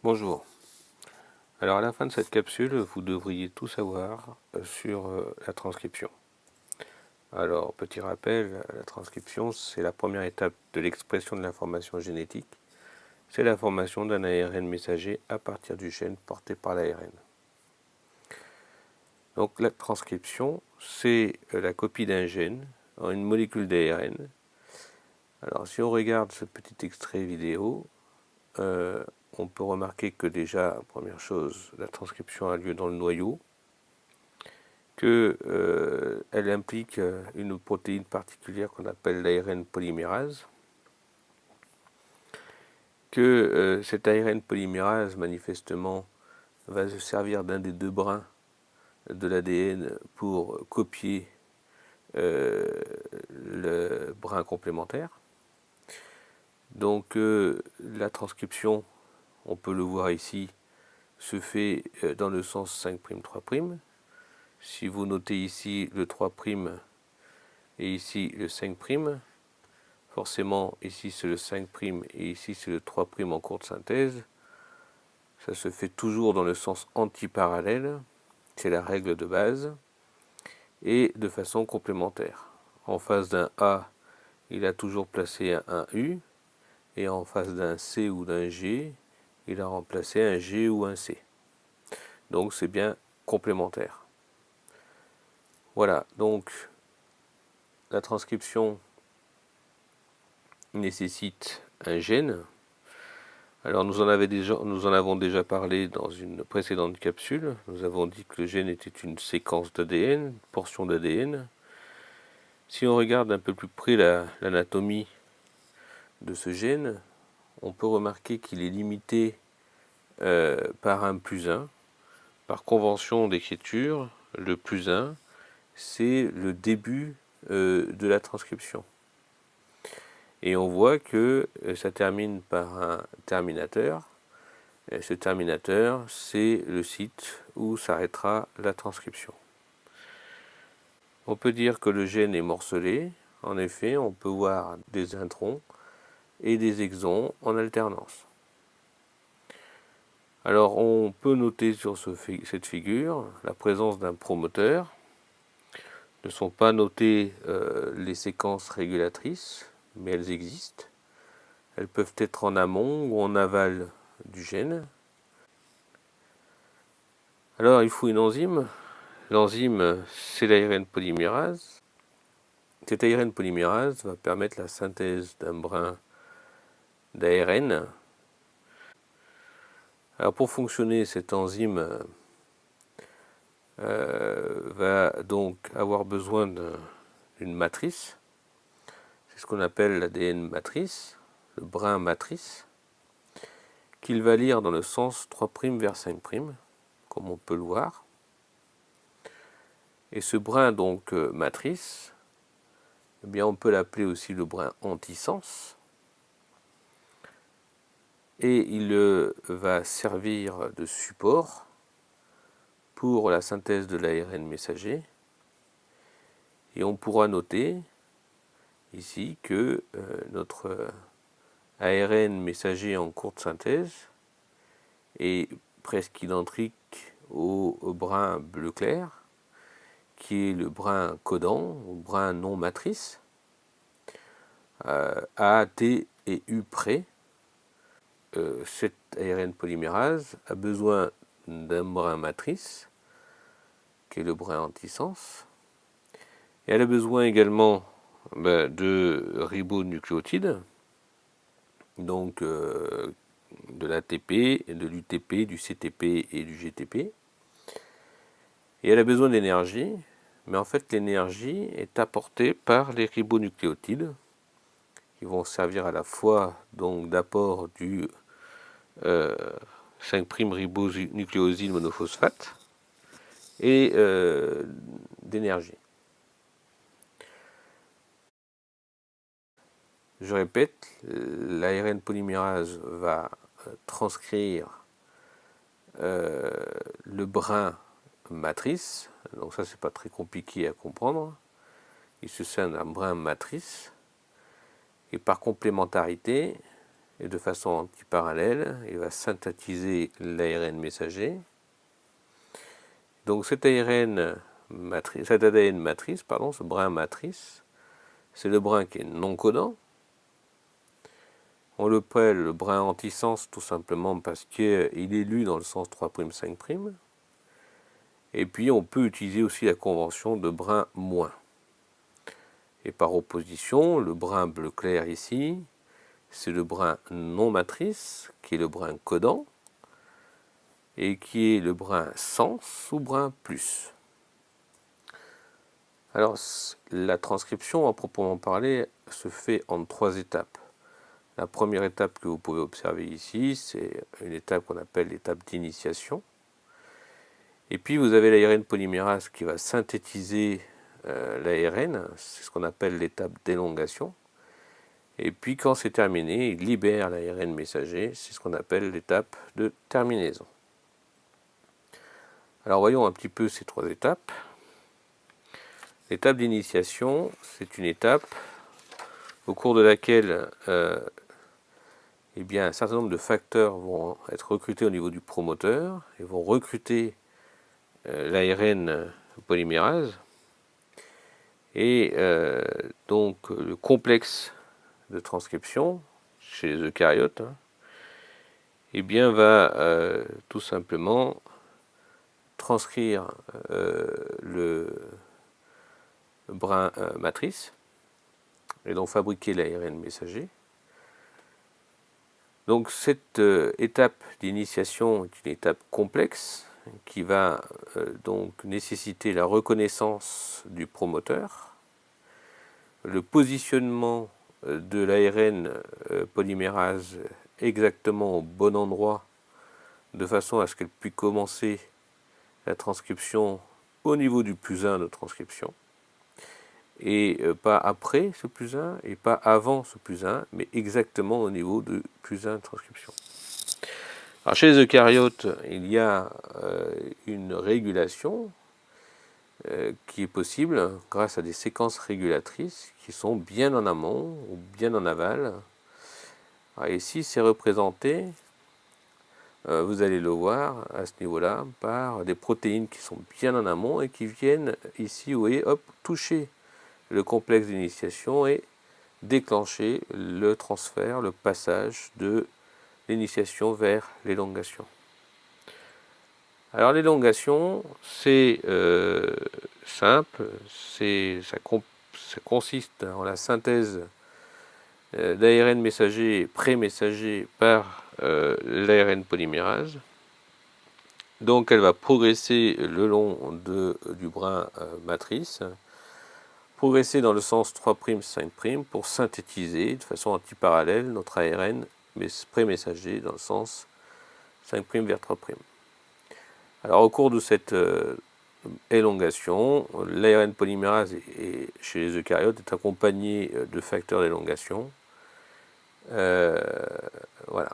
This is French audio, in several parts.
Bonjour. Alors à la fin de cette capsule, vous devriez tout savoir sur la transcription. Alors, petit rappel, la transcription, c'est la première étape de l'expression de l'information génétique. C'est la formation d'un ARN messager à partir du gène porté par l'ARN. Donc la transcription, c'est la copie d'un gène en une molécule d'ARN. Alors si on regarde ce petit extrait vidéo, on peut remarquer que déjà, première chose, la transcription a lieu dans le noyau, qu'elle implique une protéine particulière qu'on appelle l'ARN polymérase, que cet ARN polymérase, manifestement, va se servir d'un des deux brins de l'ADN pour copier le brin complémentaire. Donc la transcription, on peut le voir ici, se fait dans le sens 5', 3'. Si vous notez ici le 3' et ici le 5', forcément ici c'est le 5' et ici c'est le 3' en cours de synthèse. Ça se fait toujours dans le sens antiparallèle, c'est la règle de base, et de façon complémentaire. En face d'un A, il a toujours placé un U, et en face d'un C ou d'un G, il a remplacé un G ou un C. Donc c'est bien complémentaire. Voilà, donc la transcription nécessite un gène. Alors nous en avons déjà parlé dans une précédente capsule. Nous avons dit que le gène était une séquence d'ADN, une portion d'ADN. Si on regarde un peu plus près l'anatomie de ce gène, on peut remarquer qu'il est limité par un +1. Par convention d'écriture, le +1, c'est le début de la transcription. Et on voit que ça termine par un terminateur. Et ce terminateur, c'est le site où s'arrêtera la transcription. On peut dire que le gène est morcelé. En effet, on peut voir des introns et des exons en alternance. Alors, on peut noter sur cette figure la présence d'un promoteur. Ne sont pas notées les séquences régulatrices, mais elles existent. Elles peuvent être en amont ou en aval du gène. Alors, il faut une enzyme. L'enzyme, c'est l'ARN polymérase. Cet ARN polymérase va permettre la synthèse d'un brin d'ARN. Alors, pour fonctionner, cette enzyme va donc avoir besoin d'une matrice. C'est ce qu'on appelle l'ADN matrice, le brin matrice, qu'il va lire dans le sens 3' vers 5', comme on peut le voir. Et ce brin donc matrice, eh bien on peut l'appeler aussi le brin antisens. Et il va servir de support pour la synthèse de l'ARN messager. Et on pourra noter ici que notre ARN messager en cours de synthèse est presque identique au brin bleu clair, qui est le brin codant, ou brin non matrice, A, T et U près. Cette ARN polymérase a besoin d'un brin matrice, qui est le brin antisens, et elle a besoin également de ribonucléotides, donc de l'ATP, de l'UTP, du CTP et du GTP. Et elle a besoin d'énergie, mais en fait l'énergie est apportée par les ribonucléotides, qui vont servir à la fois donc d'apport du 5' ribonucléoside monophosphate et d'énergie. Je répète, l'ARN polymérase va transcrire le brin matrice, donc ça c'est pas très compliqué à comprendre. Il se sert d'un brin matrice, et par complémentarité, et de façon antiparallèle, il va synthétiser l'ARN messager. Donc cet ADN matrice, ce brin matrice, c'est le brin qui est non codant. On le appelle le brin antisens tout simplement parce qu'il est lu dans le sens 3', 5'. Et puis on peut utiliser aussi la convention de brin moins. Et par opposition, le brin bleu clair ici, c'est le brin non matrice, qui est le brin codant, et qui est le brin sens ou brin plus. Alors, la transcription, à proprement parler, se fait en 3 étapes. La première étape que vous pouvez observer ici, c'est une étape qu'on appelle l'étape d'initiation. Et puis, vous avez l'ARN polymérase qui va synthétiser l'ARN, c'est ce qu'on appelle l'étape d'élongation. Et puis, quand c'est terminé, il libère l'ARN messager, c'est ce qu'on appelle l'étape de terminaison. Alors, voyons un petit peu ces 3 étapes. L'étape d'initiation, c'est une étape au cours de laquelle eh bien, un certain nombre de facteurs vont être recrutés au niveau du promoteur et vont recruter l'ARN polymérase. Et donc le complexe de transcription chez les eucaryotes eh bien, va tout simplement transcrire le brin matrice et donc fabriquer l'ARN messager. Donc cette étape d'initiation est une étape complexe qui va donc nécessiter la reconnaissance du promoteur, le positionnement de l'ARN polymérase exactement au bon endroit de façon à ce qu'elle puisse commencer la transcription au niveau du plus 1 de transcription. Et pas après ce plus 1 et pas avant ce plus 1, mais exactement au niveau de plus 1 de transcription. Alors chez les eucaryotes, il y a une régulation qui est possible grâce à des séquences régulatrices qui sont bien en amont ou bien en aval. Alors ici, c'est représenté, vous allez le voir à ce niveau-là, par des protéines qui sont bien en amont et qui viennent ici, vous voyez, hop, toucher le complexe d'initiation et déclencher le transfert, le passage de l'initiation vers l'élongation. Alors l'élongation, c'est simple, ça consiste en la synthèse d'ARN messager et pré-messager par l'ARN polymérase. Donc elle va progresser le long du brin matrice, progresser dans le sens 3', 5' pour synthétiser de façon antiparallèle notre ARN pré-messager dans le sens 5' vers 3'. Alors au cours de cette élongation, l'ARN polymérase chez les eucaryotes est accompagné de facteurs d'élongation. Voilà.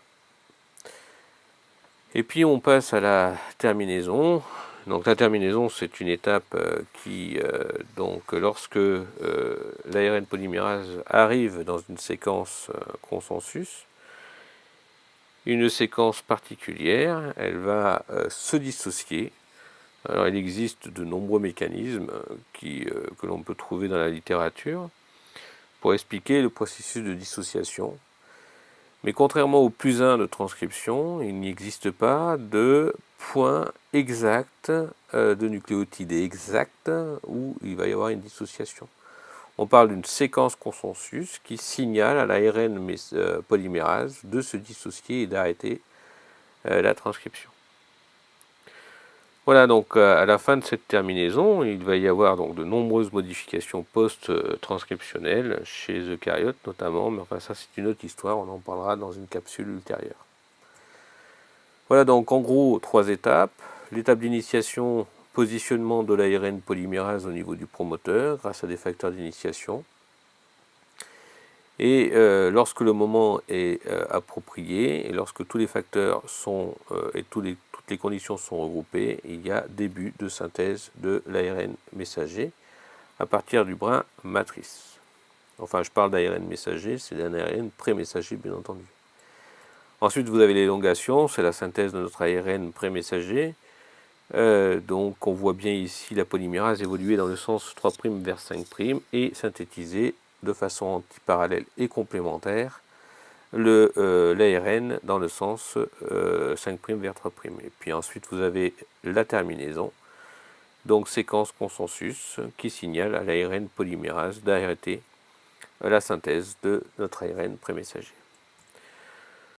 Et puis on passe à la terminaison. Donc la terminaison, c'est une étape qui, donc lorsque l'ARN polymérase arrive dans une séquence consensus, une séquence particulière, elle va se dissocier. Alors il existe de nombreux mécanismes que l'on peut trouver dans la littérature pour expliquer le processus de dissociation. Mais contrairement au plus 1 de transcription, il n'existe pas de point exact, de nucléotide exact où il va y avoir une dissociation. On parle d'une séquence consensus qui signale à l'ARN polymérase de se dissocier et d'arrêter la transcription. Voilà, donc à la fin de cette terminaison, il va y avoir donc de nombreuses modifications post-transcriptionnelles chez les eucaryotes notamment, mais enfin ça c'est une autre histoire, on en parlera dans une capsule ultérieure. Voilà donc en gros 3 étapes. L'étape d'initiation, positionnement de l'ARN polymérase au niveau du promoteur grâce à des facteurs d'initiation. Et lorsque le moment est approprié, et lorsque tous les facteurs sont et toutes les conditions sont regroupées, il y a début de synthèse de l'ARN messager à partir du brin matrice. Enfin, je parle d'ARN messager, c'est un ARN pré-messager, bien entendu. Ensuite, vous avez l'élongation, c'est la synthèse de notre ARN prémessager. Donc on voit bien ici la polymérase évoluer dans le sens 3' vers 5' et synthétiser de façon antiparallèle et complémentaire l'ARN dans le sens 5' vers 3'. Et puis ensuite vous avez la terminaison, donc séquence consensus qui signale à l'ARN polymérase d'arrêter la synthèse de notre ARN prémessager.